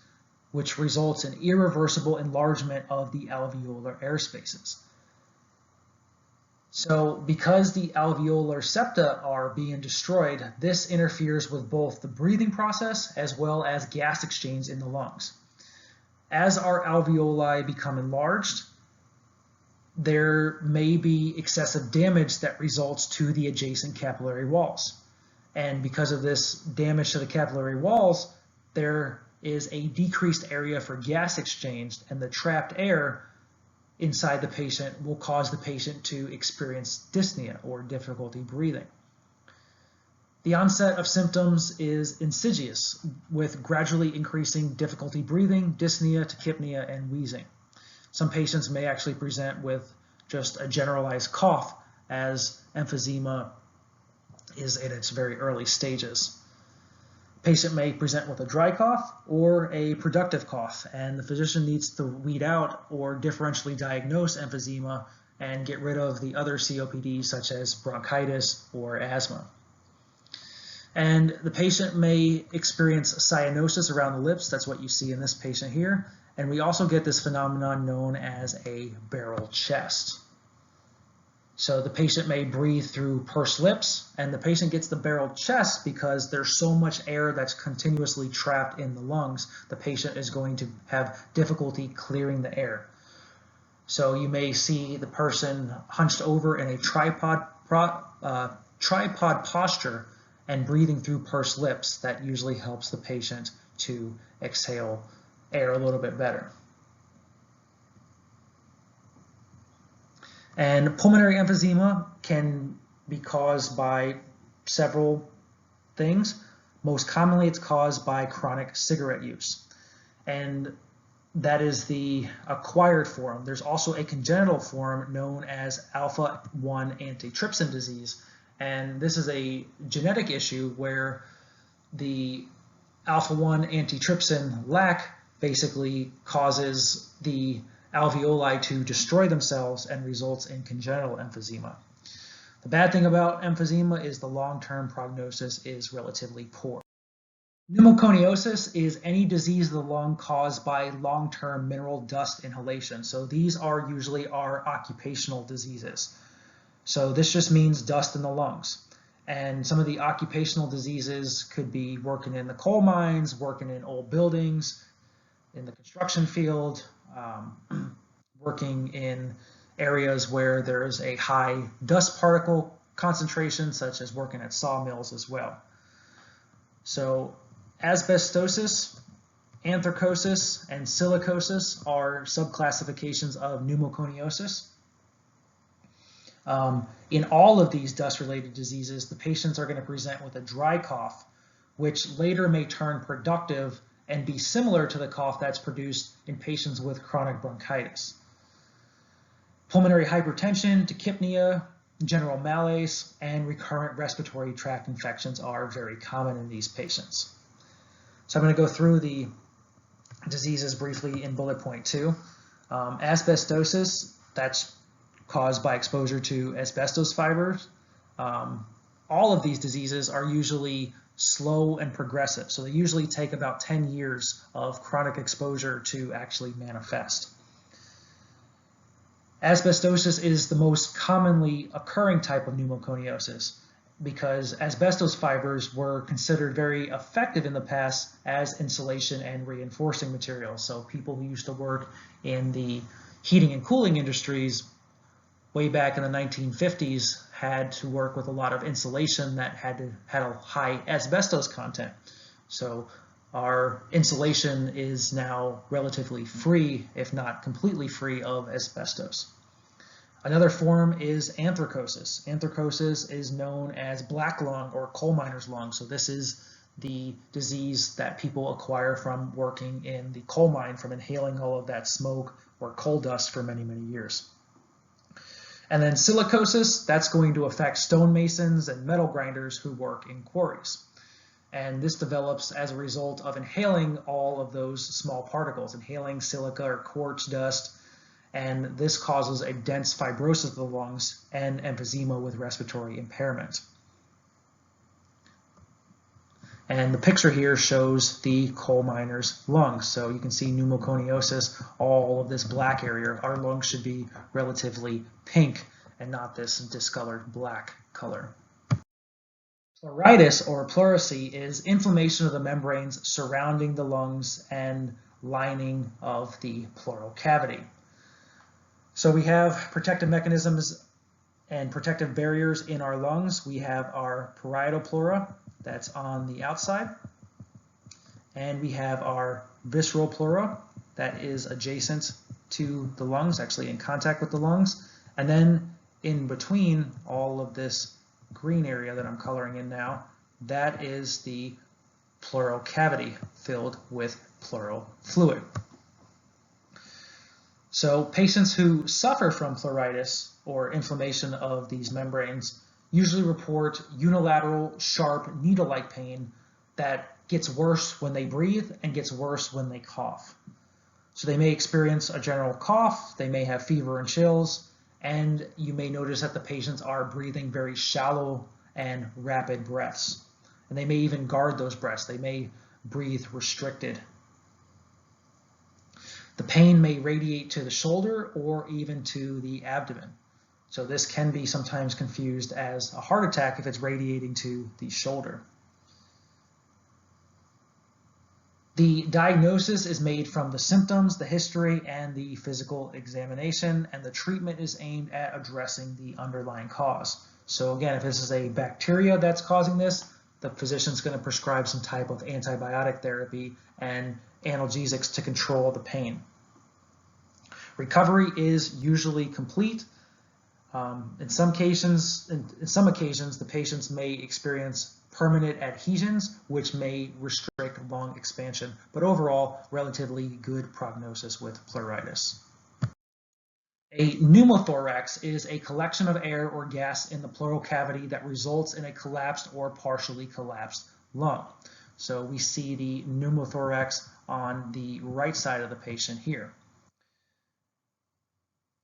which results in irreversible enlargement of the alveolar air spaces. So because the alveolar septa are being destroyed, this interferes with both the breathing process as well as gas exchange in the lungs. As our alveoli become enlarged, there may be excessive damage that results to the adjacent capillary walls. And because of this damage to the capillary walls, there is a decreased area for gas exchange, and the trapped air inside the patient will cause the patient to experience dyspnea or difficulty breathing. The onset of symptoms is insidious, with gradually increasing difficulty breathing, dyspnea, tachypnea, and wheezing. Some patients may actually present with just a generalized cough, as emphysema is in its very early stages. Patient may present with a dry cough or a productive cough, and the physician needs to weed out or differentially diagnose emphysema and get rid of the other COPDs such as bronchitis or asthma. And the patient may experience cyanosis around the lips. That's what you see in this patient here. And we also get this phenomenon known as a barrel chest. So the patient may breathe through pursed lips, and the patient gets the barrel chest because there's so much air that's continuously trapped in the lungs. The patient is going to have difficulty clearing the air. So you may see the person hunched over in a tripod posture and breathing through pursed lips. That usually helps the patient to exhale air a little bit better. And pulmonary emphysema can be caused by several things. Most commonly, it's caused by chronic cigarette use. And that is the acquired form. There's also a congenital form known as alpha-1 antitrypsin disease. And this is a genetic issue where the alpha-1 antitrypsin lack basically causes the alveoli to destroy themselves and results in congenital emphysema. The bad thing about emphysema is the long-term prognosis is relatively poor. Pneumoconiosis is any disease of the lung caused by long-term mineral dust inhalation. So these are usually our occupational diseases. So this just means dust in the lungs. And some of the occupational diseases could be working in the coal mines, working in old buildings, in the construction field, working in areas where there's a high dust particle concentration, such as working at sawmills as well. So asbestosis, anthracosis, and silicosis are subclassifications of pneumoconiosis. In all of these dust-related diseases, the patients are going to present with a dry cough, which later may turn productive and be similar to the cough that's produced in patients with chronic bronchitis. Pulmonary hypertension, tachypnea, general malaise, and recurrent respiratory tract infections are very common in these patients. So I'm going to go through the diseases briefly in bullet point 2. Asbestosis, that's caused by exposure to asbestos fibers. All of these diseases are usually slow and progressive, so they usually take about 10 years of chronic exposure to actually manifest. Asbestosis is the most commonly occurring type of pneumoconiosis because asbestos fibers were considered very effective in the past as insulation and reinforcing materials. So people who used to work in the heating and cooling industries way back in the 1950s had to work with a lot of insulation that had a high asbestos content. So our insulation is now relatively free, if not completely free, of asbestos. Another form is anthracosis. Anthracosis is known as black lung or coal miner's lung. So this is the disease that people acquire from working in the coal mine, from inhaling all of that smoke or coal dust for many, many years. And then silicosis, that's going to affect stonemasons and metal grinders who work in quarries. And this develops as a result of inhaling all of those small particles, inhaling silica or quartz dust, and this causes a dense fibrosis of the lungs and emphysema with respiratory impairment. And the picture here shows the coal miner's lungs. So you can see pneumoconiosis, all of this black area. Our lungs should be relatively pink and not this discolored black color. Pleuritis or pleurisy is inflammation of the membranes surrounding the lungs and lining of the pleural cavity. So we have protective mechanisms and protective barriers in our lungs. We have our parietal pleura that's on the outside, and we have our visceral pleura that is adjacent to the lungs, actually in contact with the lungs, and then in between all of this green area that I'm coloring in now, that is the pleural cavity filled with pleural fluid. So patients who suffer from pleuritis or inflammation of these membranes usually report unilateral, sharp, needle-like pain that gets worse when they breathe and gets worse when they cough. So they may experience a general cough, they may have fever and chills, and you may notice that the patients are breathing very shallow and rapid breaths. And they may even guard those breaths. They may breathe restricted. The pain may radiate to the shoulder or even to the abdomen. So this can be sometimes confused as a heart attack if it's radiating to the shoulder. The diagnosis is made from the symptoms, the history, and the physical examination, and the treatment is aimed at addressing the underlying cause. So again, if this is a bacteria that's causing this, the physician's going to prescribe some type of antibiotic therapy and analgesics to control the pain. Recovery is usually complete. In some occasions, the patients may experience permanent adhesions, which may restrict lung expansion, but overall, relatively good prognosis with pleuritis. A pneumothorax is a collection of air or gas in the pleural cavity that results in a collapsed or partially collapsed lung. So we see the pneumothorax on the right side of the patient here.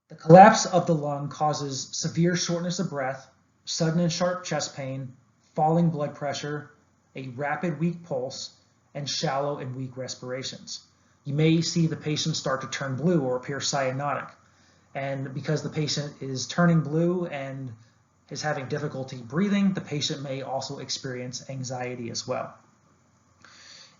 The collapse of the lung causes severe shortness of breath, sudden and sharp chest pain, falling blood pressure, a rapid weak pulse, and shallow and weak respirations. You may see the patient start to turn blue or appear cyanotic. And because the patient is turning blue and is having difficulty breathing, the patient may also experience anxiety as well.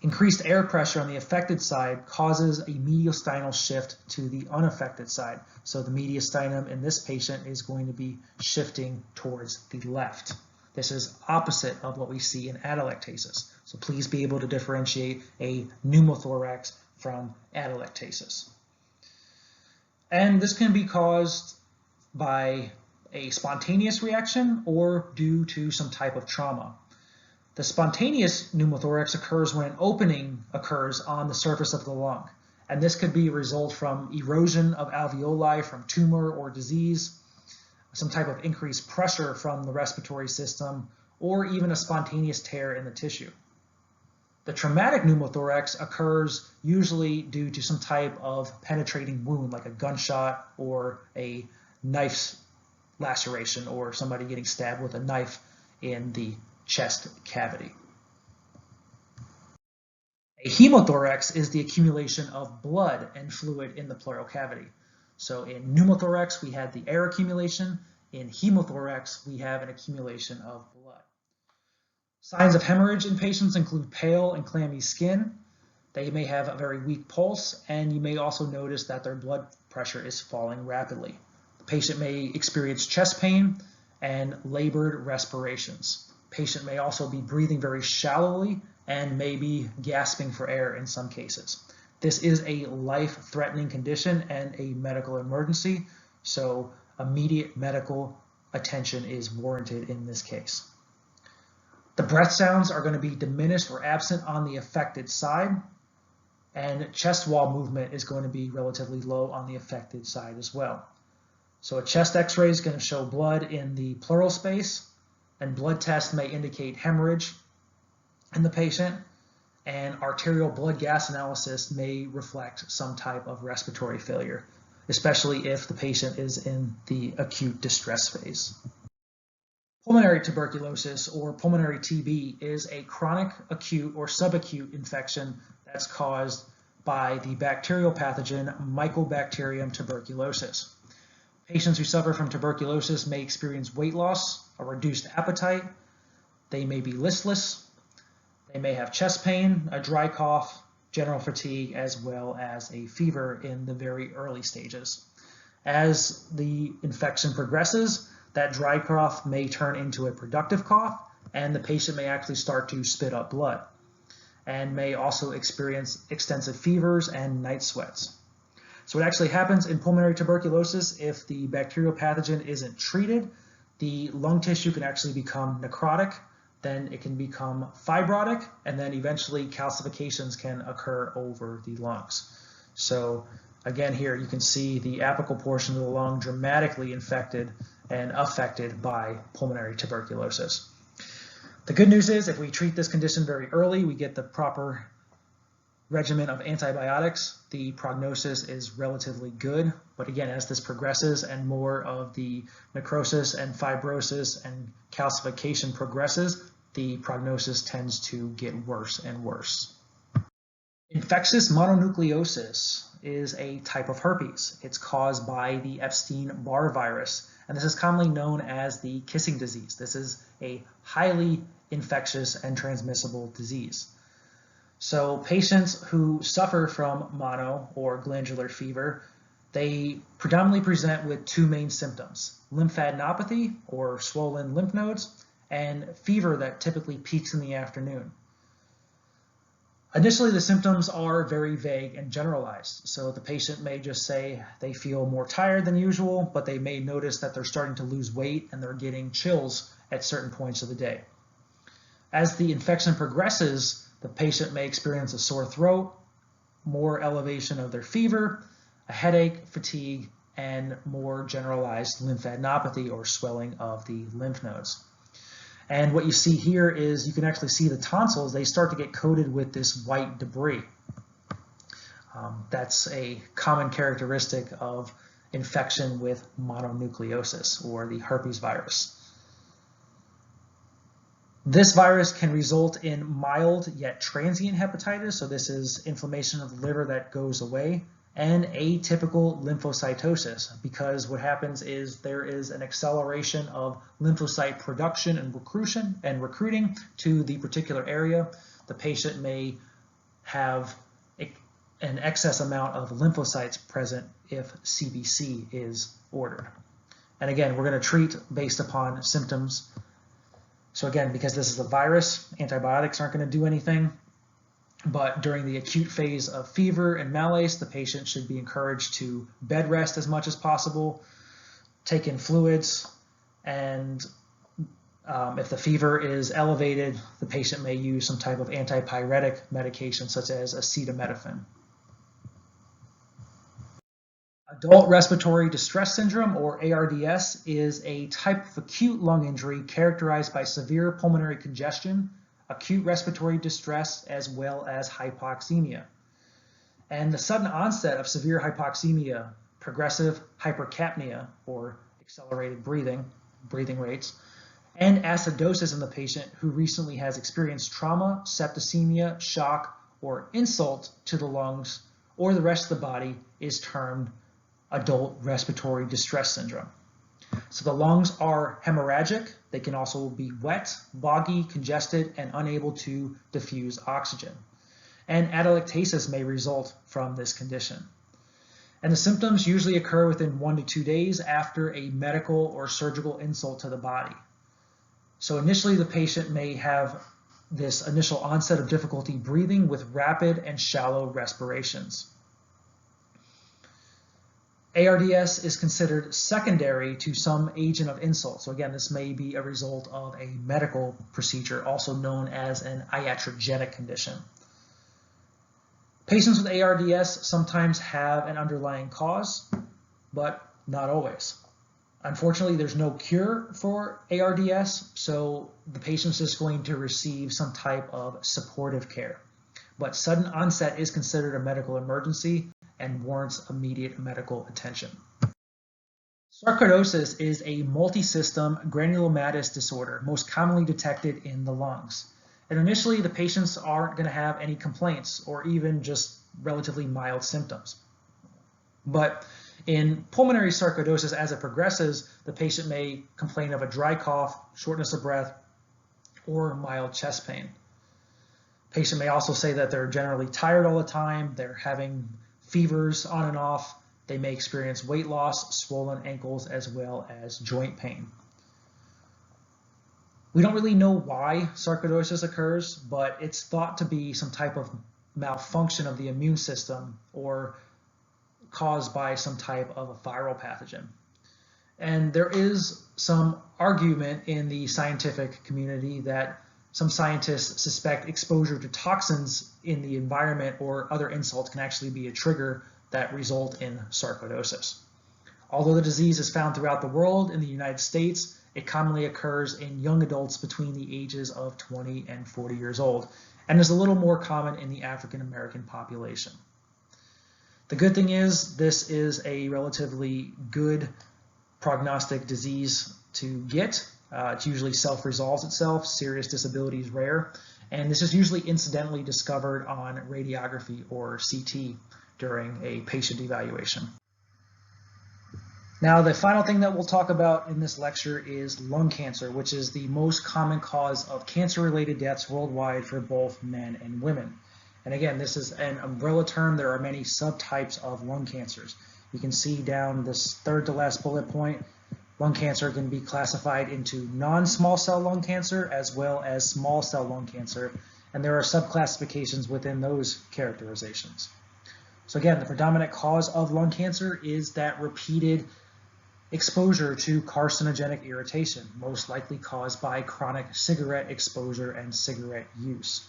Increased air pressure on the affected side causes a mediastinal shift to the unaffected side. So the mediastinum in this patient is going to be shifting towards the left. This is opposite of what we see in atelectasis. So please be able to differentiate a pneumothorax from atelectasis. And this can be caused by a spontaneous reaction or due to some type of trauma. The spontaneous pneumothorax occurs when an opening occurs on the surface of the lung. And this could be a result from erosion of alveoli from tumor or disease, some type of increased pressure from the respiratory system, or even a spontaneous tear in the tissue. The traumatic pneumothorax occurs usually due to some type of penetrating wound, like a gunshot or a knife laceration, or somebody getting stabbed with a knife in the chest cavity. A hemothorax is the accumulation of blood and fluid in the pleural cavity. So in pneumothorax, we had the air accumulation. In hemothorax, we have an accumulation of blood. Signs of hemorrhage in patients include pale and clammy skin. They may have a very weak pulse, and you may also notice that their blood pressure is falling rapidly. The patient may experience chest pain and labored respirations. The patient may also be breathing very shallowly and may be gasping for air in some cases. This is a life-threatening condition and a medical emergency, so immediate medical attention is warranted in this case. The breath sounds are going to be diminished or absent on the affected side, and chest wall movement is going to be relatively low on the affected side as well. So a chest x-ray is going to show blood in the pleural space, and blood tests may indicate hemorrhage in the patient, and arterial blood gas analysis may reflect some type of respiratory failure, especially if the patient is in the acute distress phase. Pulmonary tuberculosis, or pulmonary TB, is a chronic, acute, or subacute infection that's caused by the bacterial pathogen Mycobacterium tuberculosis. Patients who suffer from tuberculosis may experience weight loss, a reduced appetite, they may be listless, they may have chest pain, a dry cough, general fatigue, as well as a fever in the very early stages. As the infection progresses, that dry cough may turn into a productive cough, and the patient may actually start to spit up blood, and may also experience extensive fevers and night sweats. So what actually happens in pulmonary tuberculosis, if the bacterial pathogen isn't treated, the lung tissue can actually become necrotic, then it can become fibrotic, and then eventually calcifications can occur over the lungs. So again, here you can see the apical portion of the lung dramatically infected and affected by pulmonary tuberculosis. The good news is if we treat this condition very early, we get the proper regimen of antibiotics, the prognosis is relatively good. But again, as this progresses and more of the necrosis and fibrosis and calcification progresses, the prognosis tends to get worse and worse. Infectious mononucleosis is a type of herpes. It's caused by the Epstein-barr virus, and this is commonly known as the kissing disease. This is a highly infectious and transmissible disease. So patients who suffer from mono or glandular fever, they predominantly present with two main symptoms: lymphadenopathy or swollen lymph nodes, and fever that typically peaks in the afternoon. Initially, the symptoms are very vague and generalized. So the patient may just say they feel more tired than usual, but they may notice that they're starting to lose weight and they're getting chills at certain points of the day. As the infection progresses, the patient may experience a sore throat, more elevation of their fever, a headache, fatigue, and more generalized lymphadenopathy or swelling of the lymph nodes. And what you see here is you can actually see the tonsils, they start to get coated with this white debris. That's a common characteristic of infection with mononucleosis or the herpes virus. This virus can result in mild yet transient hepatitis, so this is inflammation of the liver that goes away, and atypical lymphocytosis, because what happens is there is an acceleration of lymphocyte production and recruiting to the particular area. The patient may have an excess amount of lymphocytes present if CBC is ordered. And again, we're going to treat based upon symptoms. So again, because this is a virus, antibiotics aren't going to do anything. But during the acute phase of fever and malaise, the patient should be encouraged to bed rest as much as possible, take in fluids, and if the fever is elevated, the patient may use some type of antipyretic medication such as acetaminophen. Adult respiratory distress syndrome, or ARDS, is a type of acute lung injury characterized by severe pulmonary congestion, acute respiratory distress, as well as hypoxemia. And the sudden onset of severe hypoxemia, progressive hypercapnia, or accelerated breathing rates, and acidosis in the patient who recently has experienced trauma, septicemia, shock, or insult to the lungs or the rest of the body is termed adult respiratory distress syndrome. So the lungs are hemorrhagic. They can also be wet, boggy, congested, and unable to diffuse oxygen. And atelectasis may result from this condition. And the symptoms usually occur within 1 to 2 days after a medical or surgical insult to the body. So initially the patient may have this initial onset of difficulty breathing with rapid and shallow respirations. ARDS is considered secondary to some agent of insult. So again, this may be a result of a medical procedure, also known as an iatrogenic condition. Patients with ARDS sometimes have an underlying cause, but not always. Unfortunately, there's no cure for ARDS, so the patient's just going to receive some type of supportive care. But sudden onset is considered a medical emergency and warrants immediate medical attention. Sarcoidosis is a multisystem granulomatous disorder, most commonly detected in the lungs. And initially, the patients aren't going to have any complaints or even just relatively mild symptoms. But in pulmonary sarcoidosis, as it progresses, the patient may complain of a dry cough, shortness of breath, or mild chest pain. The patient may also say that they're generally tired all the time, they're having fevers on and off, they may experience weight loss, swollen ankles, as well as joint pain. We don't really know why sarcoidosis occurs, but it's thought to be some type of malfunction of the immune system or caused by some type of a viral pathogen. And there is some argument in the scientific community that some scientists suspect exposure to toxins in the environment or other insults can actually be a trigger that result in sarcoidosis. Although the disease is found throughout the world, in the United States, it commonly occurs in young adults between the ages of 20 and 40 years old, and is a little more common in the African American population. The good thing is, this is a relatively good prognostic disease to get. It usually self-resolves itself, serious disability is rare, and this is usually incidentally discovered on radiography or CT during a patient evaluation. Now, the final thing that we'll talk about in this lecture is lung cancer, which is the most common cause of cancer-related deaths worldwide for both men and women. And again, this is an umbrella term. There are many subtypes of lung cancers. You can see down this third to last bullet point, lung cancer can be classified into non-small cell lung cancer as well as small cell lung cancer, and there are subclassifications within those characterizations. So again, the predominant cause of lung cancer is that repeated exposure to carcinogenic irritation, most likely caused by chronic cigarette exposure and cigarette use.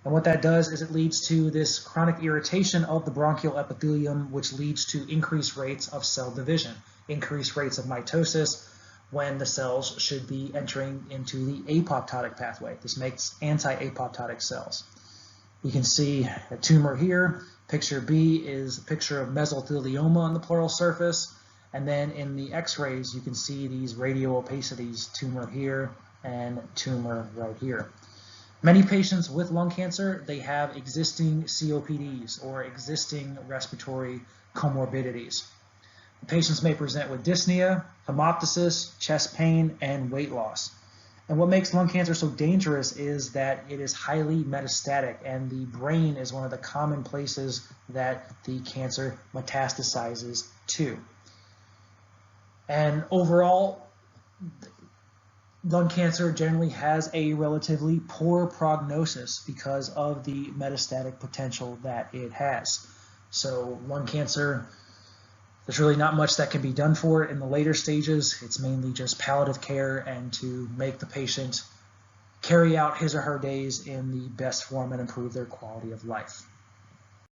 And what that does is it leads to this chronic irritation of the bronchial epithelium, which leads to increased rates of cell division, increased rates of mitosis when the cells should be entering into the apoptotic pathway. This makes anti-apoptotic cells. You can see a tumor here. Picture B is a picture of mesothelioma on the pleural surface. And then in the x-rays, you can see these radioopacity, tumor here and tumor right here. Many patients with lung cancer, they have existing COPDs or existing respiratory comorbidities. The patients may present with dyspnea, hemoptysis, chest pain, and weight loss. And what makes lung cancer so dangerous is that it is highly metastatic, and the brain is one of the common places that the cancer metastasizes to. And overall, lung cancer generally has a relatively poor prognosis because of the metastatic potential that it has. So lung cancer, there's really not much that can be done for it in the later stages. It's mainly just palliative care and to make the patient carry out his or her days in the best form and improve their quality of life.